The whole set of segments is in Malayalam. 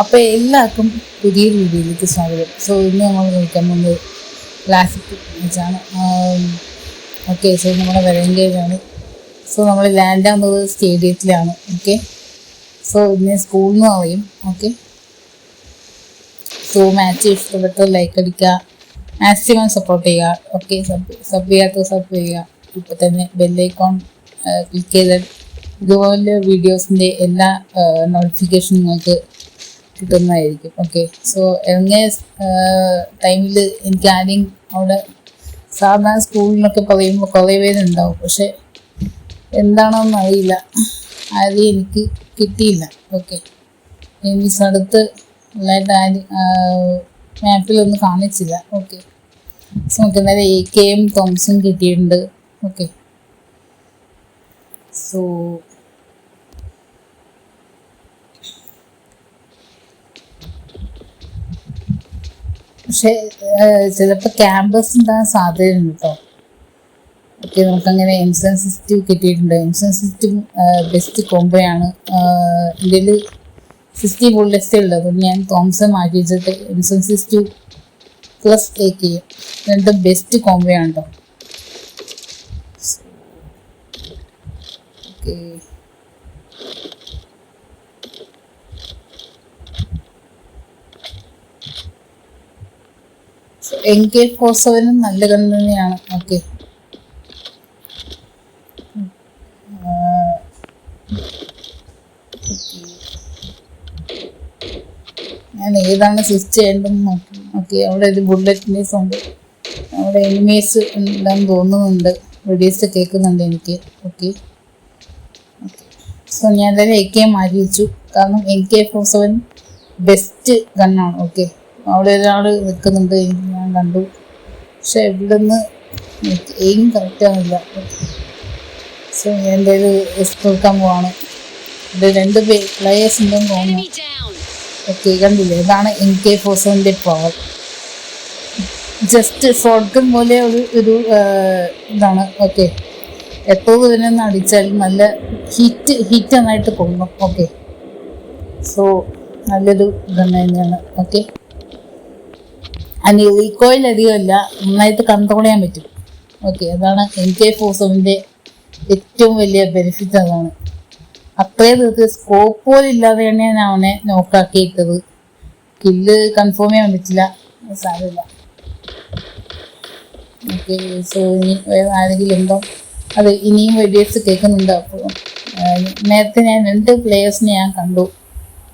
അപ്പോൾ എല്ലാവർക്കും പുതിയൊരു വീഡിയോയിലേക്ക് സ്വാഗതം. സോ ഇന്ന് നമ്മൾ നോക്കാൻ പോകുന്നത് ക്ലാസിക് വെച്ചാണ്. ഓക്കെ, സോ നമ്മുടെ വെലങ്കയിലാണ്. സോ നമ്മൾ ലാൻഡ് ആവുന്നത് സ്റ്റേഡിയത്തിലാണ്. ഓക്കെ, സോ ഇന്ന് സ്കൂളിൽ നിന്ന് പറയും. ഓക്കെ, സോ മാച്ച് ഇഷ്ടപ്പെട്ട ലൈക്ക് അടിക്കുക, മാക്സിമം സപ്പോർട്ട് ചെയ്യുക. ഓക്കെ, സബ് ചെയ്യാത്ത സബ് ചെയ്യുക. ഇപ്പോൾ തന്നെ ബെല്ലൈക്കോൺ ക്ലിക്ക് ചെയ്താൽ ഇതുപോലെ വീഡിയോസിൻ്റെ എല്ലാ നോട്ടിഫിക്കേഷൻ നിങ്ങൾക്ക് കിട്ടുന്നതായിരിക്കും. ഓക്കെ, സോ എങ്ങനെ ടൈമിൽ എനിക്ക് ആരെയും അവിടെ സാധാരണ സ്കൂളിലൊക്കെ പറയുമ്പോൾ കുറേ പേരുണ്ടാവും, പക്ഷെ എന്താണെന്ന് അറിയില്ല, ആരെയും എനിക്ക് കിട്ടിയില്ല. ഓക്കെ, മീൻസ് അടുത്ത് നല്ലതായിട്ട് ആരും മാപ്പിലൊന്നും കാണിച്ചില്ല. ഓക്കെ, സോ നമുക്ക് എന്തായാലും AK-യും തോമസും കിട്ടിയിട്ടുണ്ട്. ഓക്കെ, സോ പക്ഷെ ചിലപ്പോൾ ക്യാമ്പസ് ഉണ്ടാകാൻ സാധ്യതയുണ്ട് കേട്ടോ. ഓക്കെ, നമുക്കങ്ങനെ ഇൻസെൻസിറ്റീവ് കിട്ടിയിട്ടുണ്ട്. ഇൻസെൻസിറ്റീവ് ബെസ്റ്റ് കോംബോയാണ്. ഇതിൽ 60 ബുള്ളറ്റ്സേ ഉള്ളൂ. അതുകൊണ്ട് ഞാൻ തോംസൺ മാറ്റി വെച്ചിട്ട് ഇൻസെൻസിറ്റീവ് പ്ലസ് AK രണ്ടും ബെസ്റ്റ് കോംബോയാണ് കേട്ടോ. ഓക്കെ, MK47 നല്ല ഗൺ തന്നെയാണ്. ഓക്കെ, ഞാൻ ഏതാണ് സ്വിച്ച് ചെയ്യേണ്ടതെന്ന് നോക്കി. ഓക്കെ, അവിടെ ഒരു ബുള്ളറ്റിൻ്റെ സൗണ്ട്, അവിടെ എനിമീസ് ഉണ്ടെന്ന് തോന്നുന്നുണ്ട്, വെടിയേഴ്സ് കേൾക്കുന്നുണ്ട് എനിക്ക്. ഓക്കെ, സോ ഞാൻ എന്തായാലും AK മാറ്റി വെച്ചു, കാരണം MK47 ബെസ്റ്റ് ഗണ്ണാണ്. ഓക്കെ, അവിടെ ഒരാൾ നിൽക്കുന്നുണ്ട്, ഞാൻ കണ്ടു, പക്ഷെ ഇവിടെ നിന്ന് എയിം കറക്റ്റാണില്ല. സോ ഞാൻ എന്തായാലും എടുക്കാൻ പോവാണ്. ഇവിടെ 2 പ്ലേയേഴ്സ് ഉണ്ടെന്ന് തോന്നുന്നു. ഓക്കെ, കണ്ടില്ലേ, ഇതാണ് MK47 power. Just shot gun പോലെ ഒരു ഇതാണ്. ഓക്കെ, എപ്പോൾ ഇതിനൊന്ന് അടിച്ചാൽ നല്ല ഹിറ്റ് നന്നായിട്ട് പോകുന്നു. ഓക്കെ, സോ നല്ലൊരു ഗൺ തന്നെയാണ്. ഓക്കെ, അതിന് റീകോയിൽ അധികമല്ല, നന്നായിട്ട് കൺട്രോൾ ചെയ്യാൻ പറ്റും. ഓക്കെ, അതാണ് MK47 ഏറ്റവും വലിയ ബെനിഫിറ്റ്. അതാണ് അത്രയും തീർത്ത് സ്കോപ്പ് പോലും ഇല്ലാതെയാണ് ഞാൻ അവനെ നോക്കാക്കിയിട്ടത്. കില്ല് കൺഫേം ചെയ്യാൻ പറ്റില്ല, സാരമില്ല. ഓക്കെ, സോ ഇനി ആരെങ്കിലും ഉണ്ടോ? അത് ഇനിയും വെടിയേഴ്സ് കേൾക്കുന്നുണ്ട്. അപ്പോൾ നേരത്തെ ഞാൻ 2 പ്ലേയേഴ്സിനെ ഞാൻ കണ്ടു,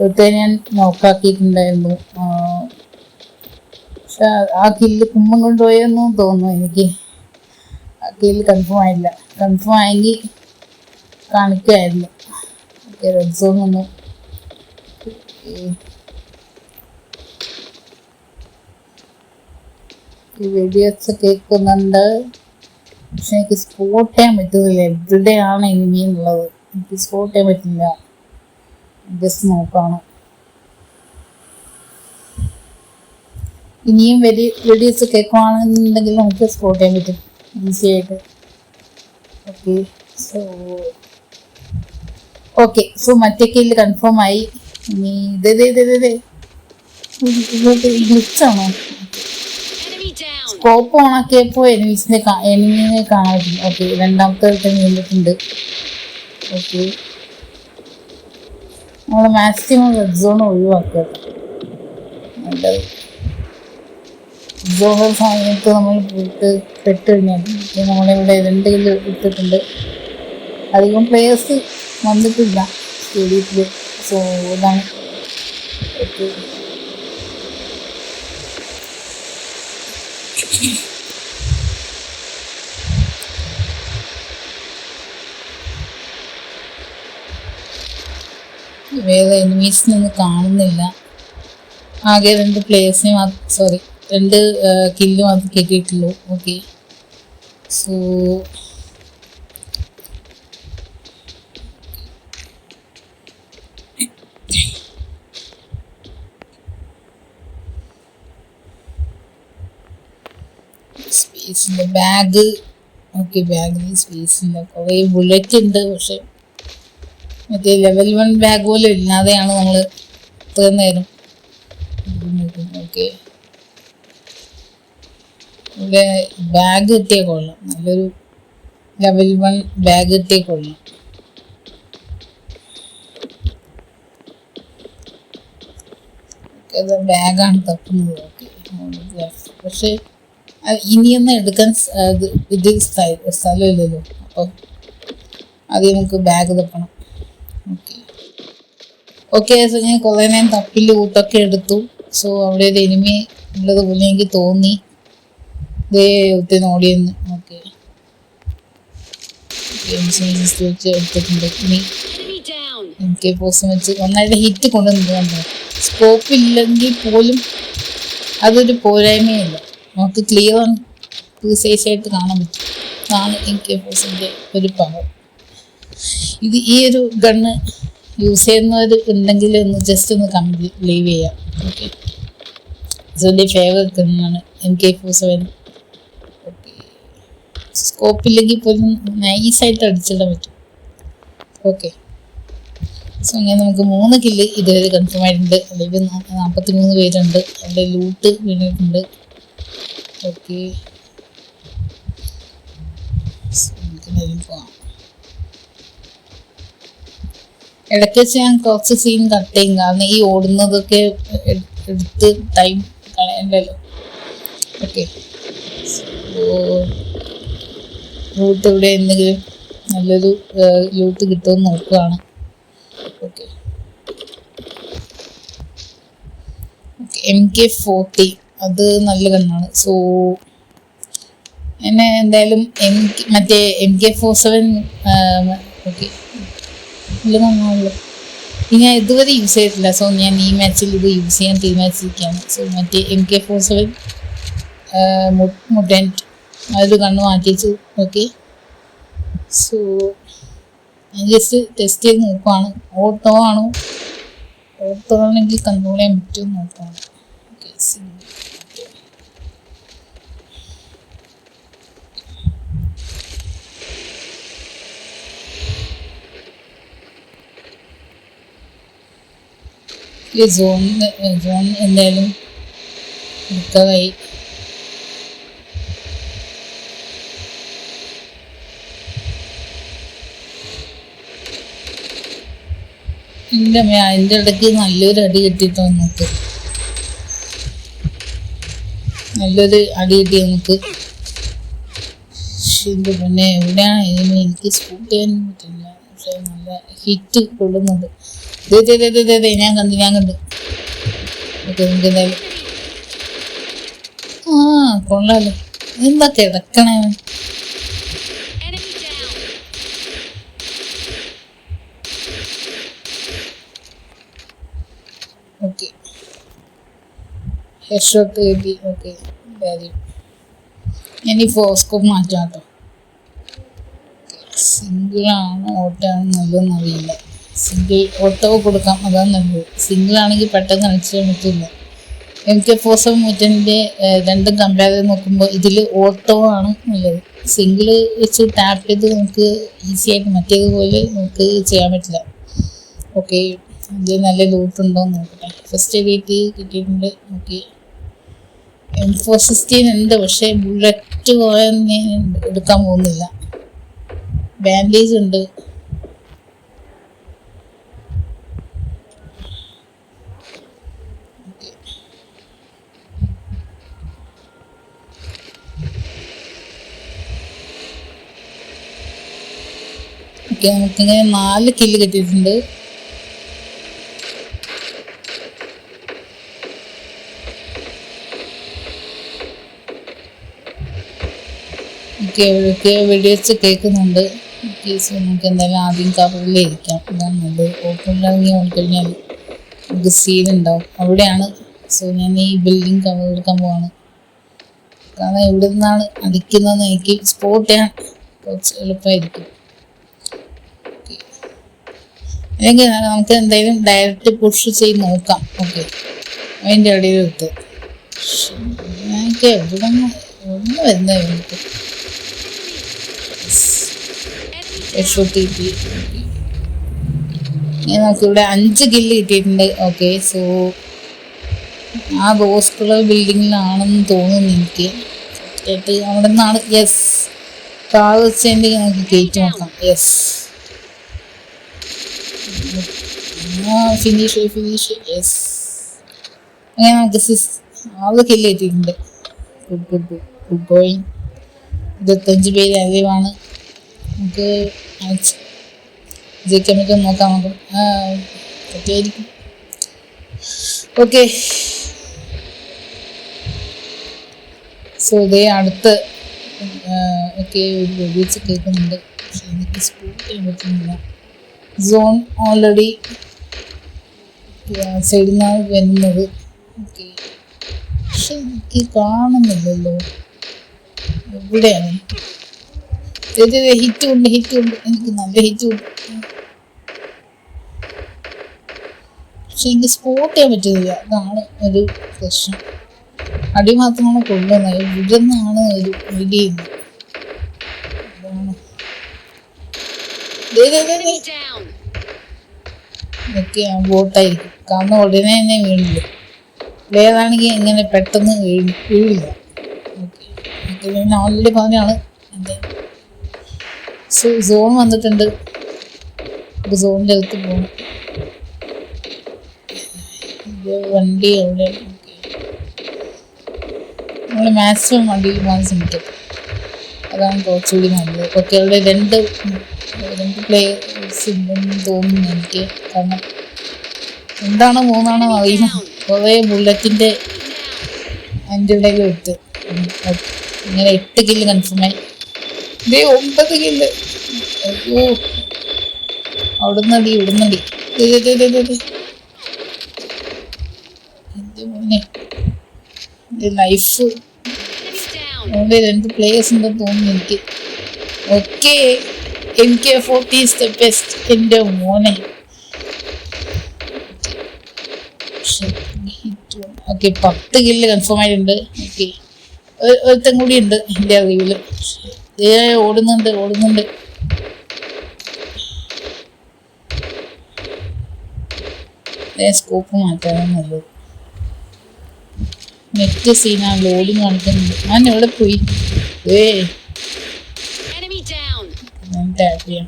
ഒരുത്തെ ഞാൻ നോക്കാക്കിയിട്ടുണ്ടായിരുന്നു. പക്ഷെ ആ കില്ല് കുമ്മം കൊണ്ടുപോയെന്നും തോന്നുന്നു എനിക്ക്. ആ കില്ല് കൺഫേം ആയില്ല. കൺഫേം ആയെങ്കിൽ കാണിക്കുമായിരുന്നു. ഓക്കെ, റെഡ് സോൺ വന്നു. വെടിയേഴ്സ് കേൾക്കുന്നുണ്ട്, പക്ഷെ എനിക്ക് സ്പോട്ട് ചെയ്യാൻ പറ്റുന്നില്ല എവിടെയാണ് എനിമി എന്നുള്ളത്. എനിക്ക് സ്പോട്ട് ചെയ്യാൻ പറ്റില്ല. ജസ്റ്റ് നോക്കാണ്. ഇനിയും വെടിയേഴ്സ് കേൾക്കുകയാണെന്നുണ്ടെങ്കിൽ നമുക്ക് സ്പോട്ട് ചെയ്യാൻ പറ്റും ഈസി ആയിട്ട്. ഓക്കെ, സോ മറ്റേ കില്ല് കൺഫേം ആയി. ഇനി ഗ്ലിച്ചാണോ? സ്കോപ്പ് ഓണാക്കിയപ്പോൾ എനിമീനെ കാണാൻ പറ്റും. ഓക്കെ, രണ്ടാമത്തെ നിന്നിട്ടുണ്ട്. ഓക്കെ, നമ്മൾ മാക്സിമം റെഡ് സോൺ ഒഴിവാക്കുക. നല്ലത് ജോബ് സമയത്ത് നമ്മൾ പോയിട്ട് പെട്ട് കഴിഞ്ഞാൽ നമ്മളിവിടെ 2 കില്ല് ഇട്ടിട്ടുണ്ട്. അധികം പ്ലേയേഴ്സ് വന്നിട്ടില്ല സ്റ്റേഡിയത്തിൽ. സോ ഇതാണ്. ഓക്കെ, വേറെ എനിമീസിനൊന്നും കാണുന്നില്ല. ആകെ 2 പ്ലേയേഴ്സിനെ 2 കില്ല് മാത്രം കിട്ടിയിട്ടുള്ളൂ. ഓക്കെ, സോ സ്പേസിൻ്റെ ബാഗ്. ഓക്കെ, ബാഗിൽ സ്പേസില്ല. കുറേ ബുള്ളറ്റ് ഉണ്ട്, പക്ഷെ മറ്റേ ലെവൽ 1 ബാഗ് പോലും ഇല്ലാതെയാണ് നമ്മൾ അത്രയും നേരം. ഓക്കെ, ഇവിടെ ബാഗ് കിട്ടിയ കൊള്ളാം, നല്ലൊരു ലെവൽ 1 ബാഗ് കിട്ടിയ കൊള്ളാം. ബാഗാണ് തപ്പുന്നത്. ഓക്കെ, പക്ഷെ ഇനിയൊന്നും എടുക്കാൻ ഇത് സ്ഥലമില്ലല്ലോ, അപ്പം ആദ്യം നമുക്ക് ബാഗ് തപ്പണം. ഓക്കെ ഓക്കെ, സോ ഞാൻ കുറേ നേരം തപ്പി ലൂട്ടൊക്കെ എടുത്തു. സോ അവിടെ ഒരു എനിമി ഉള്ളത് പോലെ എനിക്ക് തോന്നി. ഇതേ ഒത്തിരി ഓടിയെന്ന്. ഓക്കെ, വെച്ച് എടുത്തിട്ടുണ്ട്. ഇനി എനിക്ക് പോസം വെച്ച് നന്നായിട്ട് ഹിറ്റ് കൊണ്ടുവന്നിട്ടുണ്ട്. സ്കോപ്പ് ഇല്ലെങ്കിൽ പോലും അതൊരു പോരായ്മയില്ല, നമുക്ക് ക്ലിയർ ആൻഡ് പ്രിസൈസ് ആയിട്ട് കാണാൻ പറ്റും. അതാണ് എനിക്ക് പോസിൻ്റെ ഒരു പവർ. ഇത് ഈ ഒരു ഗണ്ണ് യൂസ് ചെയ്യുന്നവർ ഉണ്ടെങ്കിൽ ഒന്ന് ജസ്റ്റ് ഒന്ന് ലീവ് ചെയ്യാം. ഓക്കെ, ഇതിൻ്റെ ഫേവറേറ്റ് ഗണ്ണാണ് MK47. ഓക്കെ, സ്കോപ്പില്ലെങ്കിൽ പോലും നൈസായിട്ട് അടിച്ചിടാൻ പറ്റും. ഓക്കെ, സോ അങ്ങനെ നമുക്ക് 3 കില്ല് ഇതുവരെ കൺഫേം ആയിട്ടുണ്ട്. അല്ലെങ്കിൽ 43 പേരുണ്ട്. അവിടെ ലൂട്ട് വീണിട്ടുണ്ട്. ഓക്കെ, നമുക്ക് പോവാം. ഇടയ്ക്ക് വെച്ച് ഞാൻ കുറച്ച് സീൻ കട്ട് ചെയ്യും, കാരണം ഈ ഓടുന്നതൊക്കെ എടുത്ത് ടൈം കളയണ്ടല്ലോ. ഓക്കെ, ലൂട്ട് ഇവിടെ എന്തെങ്കിലും നല്ലൊരു ലൂട്ട് കിട്ടുമെന്ന് നോക്കുകയാണ്. ഓക്കെ, MK40 അത് നല്ല ഗണ്ണാണ്. സോ എന്നെ എന്തായാലും മറ്റേ MK47 ഓക്കെ നല്ല ഗണ്ണാണല്ലോ. ഇത് ഞാൻ ഇതുവരെ യൂസ് ചെയ്തിട്ടില്ല. സോ ഞാൻ ഈ മാച്ചിൽ ഇത് യൂസ് ചെയ്യാൻ തീരുമാനിച്ചിരിക്കുകയാണ്. സോ മറ്റേ MK47 മുട്ടൻറ്റ് അതൊരു കണ്ണ് മാറ്റി വെച്ചു. ഓക്കെ, സോ ഞാൻ ജസ്റ്റ് ടെസ്റ്റ് ചെയ്ത് നോക്കുവാണ്. ഓട്ടോ ആണെങ്കിൽ കൺട്രോൾ ചെയ്യാൻ പറ്റുമെന്ന് നോക്കുവാണ്. ഓക്കെ, സോൺ എന്തായാലും റിക്കവറായി. അതിൻ്റെ ഇടയ്ക്ക് നല്ലൊരു അടി കിട്ടിയിട്ട് നമുക്ക് പിന്നെ എവിടെയാണ് എനിക്ക് സ്കൂട്ട് ചെയ്യാൻ പറ്റില്ല. പക്ഷെ നല്ല ഹിറ്റ് കൊള്ളുന്നുണ്ട്. ഞാൻ കണ്ടു. ഓക്കെ, നമുക്ക് എന്തായാലും കൊള്ളാലോ. എന്താ കിടക്കണേ? ഓക്കെ, ഹെഡ് ഷോട്ട് കിട്ടി. ഓക്കെ, കാര്യം ഞാൻ ഈ ഫോസ്കോപ്പ് മാറ്റാം കേട്ടോ. സിംഗിളാണോ ഓട്ടോയാണോ നല്ലതെന്ന് അറിയില്ല. സിംഗിൾ ഓട്ടോ കൊടുക്കാം, അതാണ് നല്ലത്. സിംഗിളാണെങ്കിൽ പെട്ടെന്ന് അടിച്ചാൽ പറ്റില്ല. MK47 മുറ്റൻ്റെ രണ്ടും കമ്പയർ ചെയ്ത് നോക്കുമ്പോൾ ഇതിൽ ഓട്ടോ ആണ് നല്ലത്. സിംഗിൾ വെച്ച് ടാപ്പ് ചെയ്ത് നമുക്ക് ഈസി ആയിട്ട് മറ്റേതുപോലെ നമുക്ക് ചെയ്യാൻ പറ്റില്ല. ഓക്കെ, ഇത് നല്ല ലൂട്ട് ഉണ്ടോ എന്ന് നോക്കട്ടെ. ഫസ്റ്റ് എയ്ഡ് കിട്ടിയിട്ടുണ്ട്. ഓക്കെ, M416 ഉണ്ട്, പക്ഷേ ബുള്ളറ്റ് പോയാൽ ഞാൻ എടുക്കാൻ പോകുന്നില്ല. ബാൻഡേജ് ഉണ്ട്. ഓക്കെ, നമുക്കിങ്ങനെ 4 കില്ല് കിട്ടിയിട്ടുണ്ട്. വെടിവെച്ച് കേൾക്കുന്നുണ്ട്. കേസ് നമുക്ക് എന്തായാലും ആദ്യം കവറിലിരിക്കാം, അതാണ് നല്ലത്. ഓപ്പണിലിറങ്ങി ഓടിക്കഴിഞ്ഞാൽ നമുക്ക് സീനുണ്ടാവും. അവിടെയാണ്. സോ ഞാൻ ഈ ബിൽഡിംഗ് കവർ എടുക്കാൻ പോവാണ്. കാരണം എവിടെ നിന്നാണ് അടിക്കുന്നതെന്ന് എനിക്ക് സ്പോട്ട് ചെയ്യാൻ കുറച്ച് എളുപ്പമായിരിക്കും. അല്ലെങ്കിൽ നമുക്ക് എന്തായാലും ഡയറക്റ്റ് പുഷ് ചെയ്ത് നോക്കാം. ഓക്കെ, അതിൻ്റെ ഇടയിൽ ഇട്ട് എനിക്ക് എവിടെ വരുന്നത് എനിക്ക് HOTP. നമുക്ക് ഇവിടെ 5 കില്ല് കിട്ടിയിട്ടുണ്ട്. ഓക്കെ, സോ ആ റോസ് കളർ ബിൽഡിങ്ങിലാണെന്ന് തോന്നുന്നു എനിക്ക്. അവിടെ നിന്നാണ്. യെസ്, കാർ വെച്ചതിൻ്റെ നമുക്ക് കയറ്റി നോക്കാം. Yes, finish. യെസ്, അങ്ങനെ നമുക്ക് 6 കില്ല് കിട്ടിയിട്ടുണ്ട്. Good going. 25 പേര് അറിവാണ്. നമുക്ക് ജയിക്കാൻ പറ്റും നോക്കാം. നമുക്ക് പറ്റുമായിരിക്കും. ഓക്കെ, സോ ഇതേ അടുത്ത് ഒക്കെ ഒരു വെടിവെച്ച് കേൾക്കുന്നുണ്ട്. പക്ഷെ എനിക്ക് സ്പോട്ട് ചെയ്യാൻ പറ്റുന്നില്ല. സോൺ ഓൾറെഡി സൈഡിൽ നിന്നാണ് വരുന്നത്. ഓക്കെ, പക്ഷെ എനിക്ക് കാണുന്നില്ലല്ലോ എവിടെയാണ്. ഹിറ്റ് ഉണ്ട്, എനിക്ക് നല്ല ഹിറ്റ് ഉണ്ട്. പക്ഷെ എനിക്ക് സ്പോട്ട് ചെയ്യാൻ പറ്റുന്നില്ല. അതാണ് ഒരു പ്രശ്നം. അടി മാത്രമാണ് കൊള്ളുന്നത്. ഇവിടെ നിന്നാണ് ഒരു ഐഡിയ ചെയ്യുന്നത്. ഇതൊക്കെ ബോട്ടായിരിക്കും, കാരണം ഉടനെ തന്നെ വീണില്ല. വേറാണെങ്കിൽ ഇങ്ങനെ പെട്ടെന്ന് വീഴില്ല. ഓക്കെ, ഞാൻ ഓൾറെഡി പറഞ്ഞാണ്. സോൺ വന്നിട്ടുണ്ട്. സോണിൻ്റെ അടുത്ത് പോകണം. വണ്ടി എവിടെയാണ്? നമ്മൾ മാക്സിമം വണ്ടിയിൽ പോകാൻ ശ്രമിക്കും. അതാണ് കുറച്ചുകൂടി നല്ലത്. ഓക്കെ, അവിടെ രണ്ട് പ്ലേയേഴ്സ് ഉണ്ടെന്ന് തോന്നുന്നു എനിക്ക്. കാരണം 2ആണോ 3ആണോ അറിയില്ല. കുറേ ബുള്ളറ്റിൻ്റെ അതിൻ്റെ ഇടയിൽ ഇട്ട് ഇങ്ങനെ 8 കില്ല് കൺഫേമായി. ഇതേ 9 കില്ല്. അയ്യോ, അവിടുന്നടി ഇവിടുന്നടി. ലൈഫ് അവിടെ 2 പ്ലേയേഴ്സ് ഉണ്ടെന്ന് തോന്നുന്നു എനിക്ക്. Okay, MK40 is the best. എൻ്റെ മോനെ. ഓക്കെ, 10 കില്ല് കൺഫേം ആയിട്ടുണ്ട്. ഓക്കെ, ഒരുത്തം കൂടി ഉണ്ട് എൻ്റെ അറിവിൽ. ഓടുന്നുണ്ട്. സ്കോപ്പ് മാറ്റാനാണ് നല്ലത്. നെറ്റ് സീനാ, ലോഡിങ് കാണിക്കുന്നുണ്ട്. ഞാൻ എവിടെ പോയി? ടാപ്പ് ചെയ്യാം.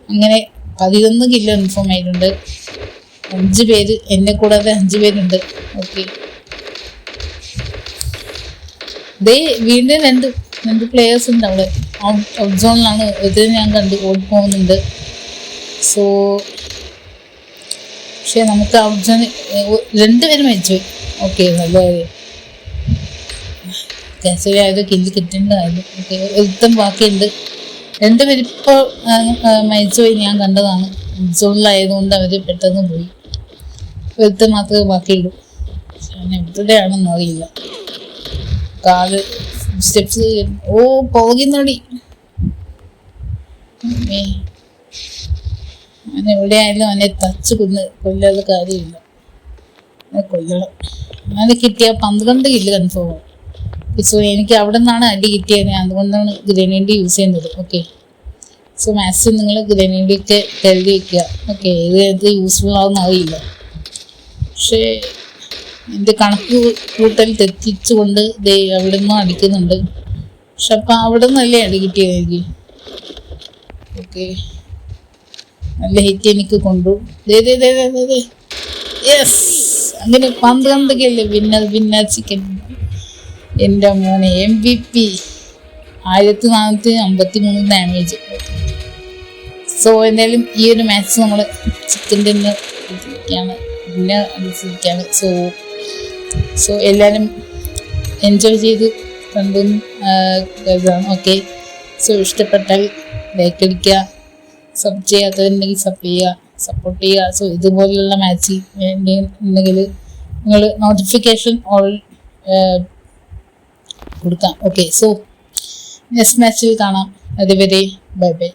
അങ്ങനെ 11 കില്ല് കൺഫേം ആയിട്ടുണ്ട്. 5 പേര്, എന്നെ കൂടാതെ 5 പേരുണ്ട്. ഓക്കെ, വീണ്ടും രണ്ട് പ്ലേയേഴ്സ് ഉണ്ട് അവിടെ. ഔട്ട് സോണിലാണ്. ഇത് ഞാൻ ഓടി പോകുന്നുണ്ട്. സോ പക്ഷെ നമുക്ക് ഔട്ട് സോൺ 2 പേര് മരിച്ചുപോയി. ഓക്കെ, നല്ല കാര്യം. ശരിയായത് കില്ല് കിട്ടേണ്ടതായിരുന്നു. ഓക്കെ, ഒരുത്തം ബാക്കിയുണ്ട്. 2 പേര് ഇപ്പോൾ മരിച്ചുപോയി, ഞാൻ കണ്ടതാണ്. സോണിലായതുകൊണ്ട് അവർ പെട്ടെന്ന് പോയി. ഒരുത്തം മാത്രമേ ബാക്കിയുള്ളൂ. എവിടെയാണെന്ന് അറിയില്ല. കാല് സ്റ്റെപ്സ്. പോകുന്നടി. അവൻ എവിടെയായാലും അവനെ തച്ച് കൊല്ലാതെ കാര്യമില്ല. കൊല്ലണം. അങ്ങനെ കിട്ടിയ 12 കില്ല് കൺഫേം ആവും. സോ എനിക്ക് അവിടെ നിന്നാണ് അടി കിട്ടിയത്. അതുകൊണ്ടാണ് ഗ്രനേഡ് യൂസ് ചെയ്യുന്നത്. ഓക്കെ, സോ മാക്സിമം നിങ്ങൾ ഗ്രനേഡൊക്കെ കരുതി വയ്ക്കുക. ഓക്കെ, ഇത് യൂസ്ഫുൾ ആവുമെന്ന് അറിയില്ല. പക്ഷേ എൻ്റെ കണക്ക് കൂട്ടൽ തെറ്റിച്ചുകൊണ്ട് അവിടെ നിന്നും അടിക്കുന്നുണ്ട്. പക്ഷെ അപ്പം അവിടെ നിന്നല്ലേ അടി കിട്ടിയത് എനിക്ക്. ഓക്കെ, നല്ല ഹിറ്റ് എനിക്ക് കൊണ്ടു. യെസ്, അങ്ങനെ 12 കില്ല്. Winner chicken. എൻ്റെ മോനെ MVP. 1453 ഡാമേജ്. സോ എന്തായാലും ഈ ഒരു മാച്ച് നമ്മൾ ചിക്കൻ്റെ പിന്നെ അനുസരിക്കുകയാണ്. സോ എല്ലാവരും എൻജോയ് ചെയ്ത് കണ്ടെന്ന് കരുതാണ്. ഓക്കെ, സോ ഇഷ്ടപ്പെട്ടാൽ ലൈക്ക് അടിക്കുക, സബ് ചെയ്യാത്തതുണ്ടെങ്കിൽ സപ്പോർട്ട് ചെയ്യുക. സോ ഇതുപോലെയുള്ള മാച്ച് വേണ്ടിയിട്ടുണ്ടെങ്കിൽ നിങ്ങൾ നോട്ടിഫിക്കേഷൻ ഓൾ കൊടുക്കാം. ഓക്കെ, സോ നെക്സ്റ്റ് മാച്ചിൽ കാണാം. അതുവരെ ബൈ.